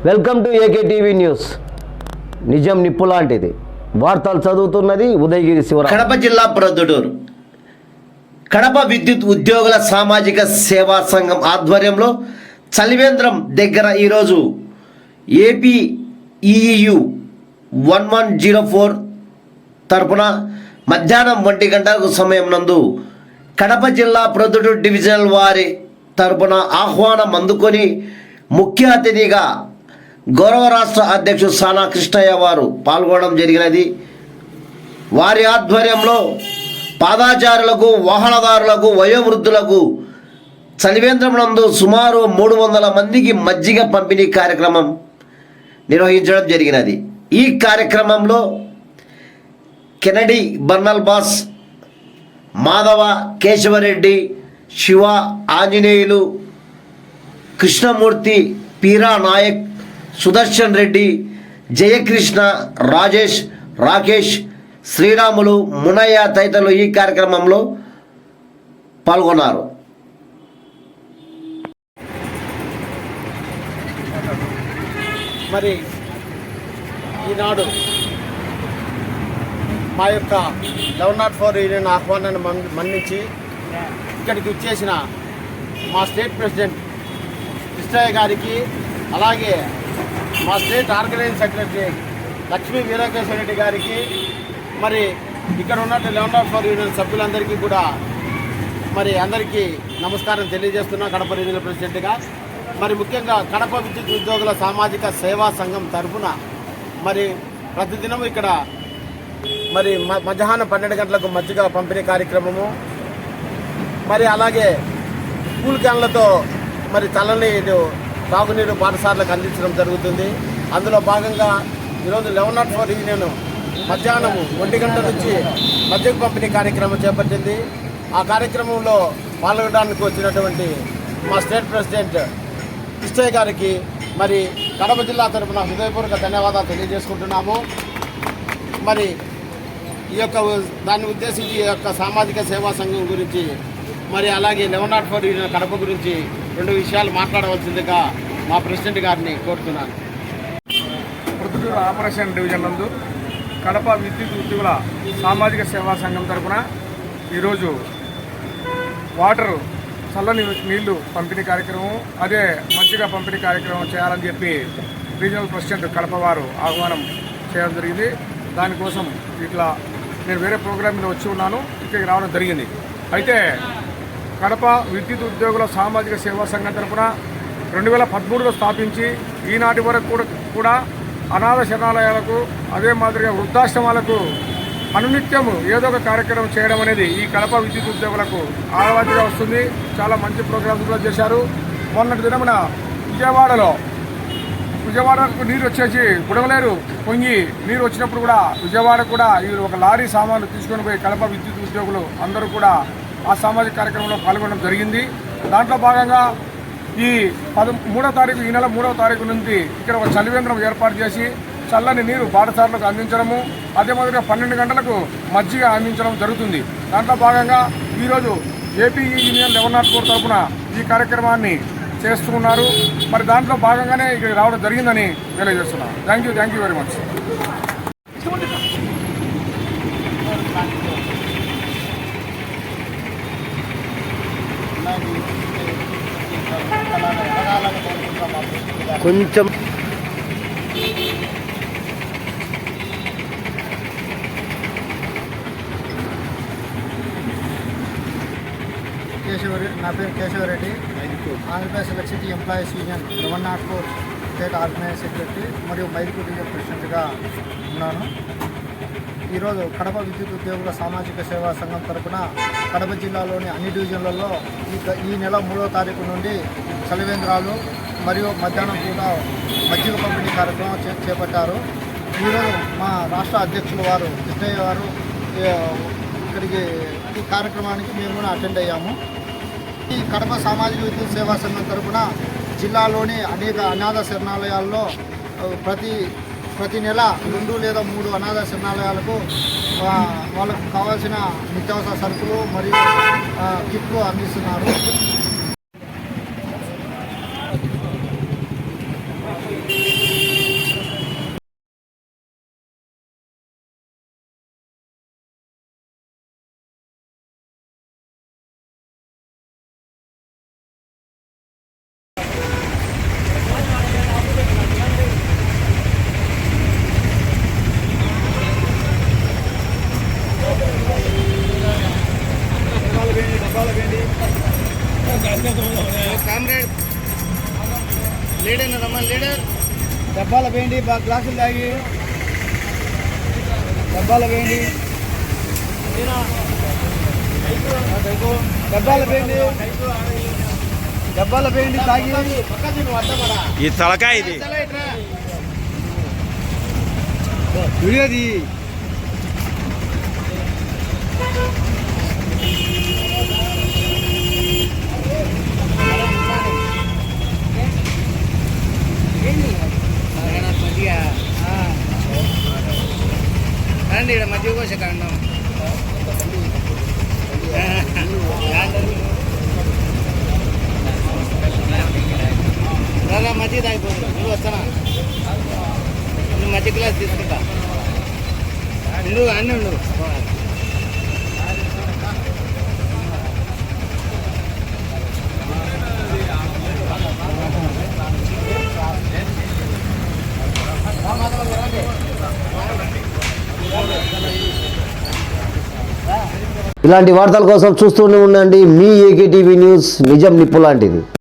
Welcome to AK TV news. నిజం నిప్పు లాంటిది. వార్తలు చదువుతున్నది ఉదయగిరి శివరాం. కడప జిల్లా ప్రొద్దుటూరు కడప విద్యుత్ ఉద్యోగుల సామాజిక సేవా సంఘం ఆధ్వర్యంలో చలివేంద్రం దగ్గర ఈరోజు ఏపీ ఈయు 1104 తరపున మధ్యాహ్నం 1 గంటలకు సమయం నందు కడప జిల్లా ప్రొద్దుటూరు డివిజనల్ వారి తరపున ఆహ్వానం అందుకొని ముఖ్య అతిథిగా గౌరవ రాష్ట్ర అధ్యక్షుడు సానా కృష్ణయ్య వారు పాల్గొనడం జరిగినది. వారి ఆధ్వర్యంలో పాదాచారులకు, వాహనదారులకు, వయోవృద్ధులకు చలివేంద్రం నందు సుమారు 300 మందికి మజ్జిగ పంపిణీ కార్యక్రమం నిర్వహించడం జరిగినది. ఈ కార్యక్రమంలో కెనడి బర్నల్బాస్, మాధవ, కేశవరెడ్డి, శివ, ఆంజనేయులు, కృష్ణమూర్తి, పీరా నాయక్, సుదర్శన్ రెడ్డి, జయకృష్ణ, రాజేష్, రాకేష్, శ్రీరాములు, మునయ్య తదితరులు ఈ కార్యక్రమంలో పాల్గొన్నారు. మరి ఈనాడు మా యొక్క 1104 యూనియన్ ఆహ్వానాన్ని మన్నించి ఇక్కడికి వచ్చేసిన మా స్టేట్ ప్రెసిడెంట్ కృష్ణయ్య గారికి, అలాగే మా state organising secretary Lakshmi Veerakeshwara Reddy గారికి, మరి ఇక్కడ ఉన్నట్టు 1104 యూనియన్ సభ్యులందరికీ కూడా మరి అందరికీ నమస్కారం తెలియజేస్తున్నా కడప రీజనల్ ప్రెసిడెంట్గా. మరి ముఖ్యంగా కడప విద్యుత్ ఉద్యోగుల సామాజిక సేవా సంఘం తరఫున మరి ప్రతిదినం ఇక్కడ మరి మధ్యాహ్నం 12 గంటలకు మజ్జిగ పంపిణీ కార్యక్రమము, మరి అలాగే స్కూల్ క్యాన్లతో మరి చల్లనీరు, తాగునీరు పాఠశాలకు అందించడం జరుగుతుంది. అందులో భాగంగా ఈరోజు 1104 యూనియన్ మధ్యాహ్నం 1 గంట నుంచి మజ్జిగ పంపిణీ కార్యక్రమం చేపట్టింది. ఆ కార్యక్రమంలో పాల్గొనడానికి వచ్చినటువంటి మా స్టేట్ ప్రెసిడెంట్ కృష్ణయ్య గారికి మరి కడప జిల్లా తరఫున హృదయపూర్వక ధన్యవాదాలు తెలియజేసుకుంటున్నాము. మరి ఈ యొక్క దాన్ని ఉద్దేశించి ఈ యొక్క సామాజిక సేవా సంఘం గురించి, మరి అలాగే 1104 యూనియన్ కడప గురించి 2 విషయాలు మాట్లాడవలసిందిగా మా ప్రెసిడెంట్ గారిని కోరుతున్నాను. ప్రొద్దుటూరు ఆపరేషన్ డివిజన్ నందు కడప విద్యుత్ ఉద్యోగుల సామాజిక సేవా సంఘం తరఫున ఈరోజు వాటర్, చల్లని నీళ్లు పంపిణీ కార్యక్రమం, అదే మజ్జిగ పంపిణీ కార్యక్రమం చేయాలని చెప్పి రీజనల్ ప్రెసిడెంట్ కడప వారు ఆహ్వానం చేయడం జరిగింది. దానికోసం ఇట్లా నేను వేరే ప్రోగ్రామ్ మీద వచ్చి ఉన్నాను, ఇక్కడికి రావడం జరిగింది. అయితే కడప విద్యుత్ ఉద్యోగుల సామాజిక సేవా సంఘం తరఫున 2013లో స్థాపించి ఈనాటి వరకు కూడా అనాథ శరణాలయాలకు, అదే మాదిరిగా వృద్ధాశ్రమాలకు అనునిత్యము ఏదో ఒక కార్యక్రమం చేయడం అనేది ఈ కడప విద్యుత్ ఉద్యోగులకు ఆనవాయితీగా వస్తుంది. చాలా మంచి ప్రోగ్రామ్స్ కూడా చేశారు. మొన్నటి దినమున విజయవాడకు నీరు వచ్చేసి బుడగలేరు పొంగి నీరు వచ్చినప్పుడు కూడా విజయవాడకు కూడా ఈ ఒక లారీ సామాన్లు తీసుకొని పోయి కడప విద్యుత్ ఉద్యోగులు అందరూ కూడా ఆ సామాజిక కార్యక్రమంలో పాల్గొనడం జరిగింది. దాంట్లో భాగంగా ఈ 3వ తారీఖు, ఈ నెల 3వ తారీఖు నుంచి ఇక్కడ ఒక చలివేంద్రం ఏర్పాటు చేసి చల్లని నీరు పాఠశాలకు అందించడము, అదే మాదిరిగా 12 గంటలకు మజ్జిగ అందించడం జరుగుతుంది. దాంట్లో భాగంగా ఈరోజు ఏపీ యూనియన్ 1104 తరఫున ఈ కార్యక్రమాన్ని చేస్తున్నారు. మరి దాంట్లో భాగంగానే ఇక్కడ రావడం జరిగిందని తెలియజేస్తున్నాను. Thank you very much. కొంచెం నా పేరు Keshava Reddy, Andhra Pradesh electricity employees union 1104 state organising secretary మరియు మైదుకూరు డివిజన్ ప్రెసిడెంట్గా ఉన్నాను. ఈరోజు కడప విద్యుత్ ఉద్యోగుల సామాజిక సేవా సంఘం తరఫున కడప జిల్లాలోని అన్ని డివిజన్లలో ఈ నెల 3వ తారీఖు నుండి చలివేంద్రాలు మరియు మధ్యాహ్నం పూట మజ్జిగ పంపిణీ కార్యక్రమం చేపట్టారు. ఈరోజు మా రాష్ట్ర అధ్యక్షులు వారు కృష్ణయ్య వారు ఇక్కడికి ఈ కార్యక్రమానికి మేము కూడా అటెండ్ అయ్యాము. ఈ కడప సామాజిక విద్యుత్ సేవా సంఘం తరఫున జిల్లాలోని అనేక అనాథ శరణాలయాల్లో ప్రతి నెల 2 లేదా 3 అనాథ శరణాలయాలకు వాళ్ళకు కావాల్సిన నిత్యావసర సరుకులు మరియు కిట్లు అందిస్తున్నారు. కామ్రేడ్ లీడర్ రమ్మని లీడర్ డబ్బాల వేయండి బాగా గ్లాసులు తాగి డబ్బాల వేయండి డబ్బాల వేయండి తాగి ఈ తలకాయ ఇది వీడియోది రండి ఇక్కడ మధ్య కోస కాండం రాగా మధ్య తాగిపోతుంది నువ్వు వస్తానా నువ్వు మధ్య క్లాస్ తీసుకుంటా నువ్వు అన్నీ ఉండు ఇలాంటి వార్తల కోసం చూస్తూనే ఉండండి మీ ఏకే టీవీ న్యూస్, నిజం నిప్పు లాంటిది.